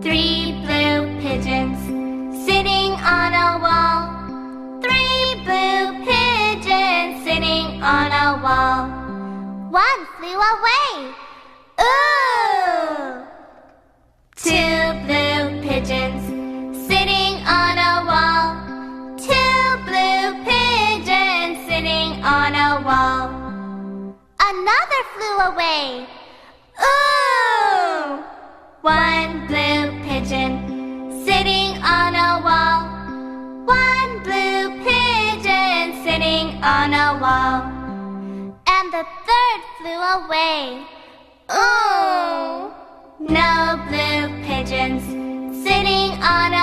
Three blue pigeons sitting on a wall. Three blue pigeons sitting on a wall. One flew away. Ooh! Two blue pigeons sitting on a wall. Two blue pigeons sitting on a wall. Another flew away. Ooh! One blue pigeon sitting on a wall. One blue pigeon sitting on a wall. And the third flew away. Ooh! No blue pigeons sitting on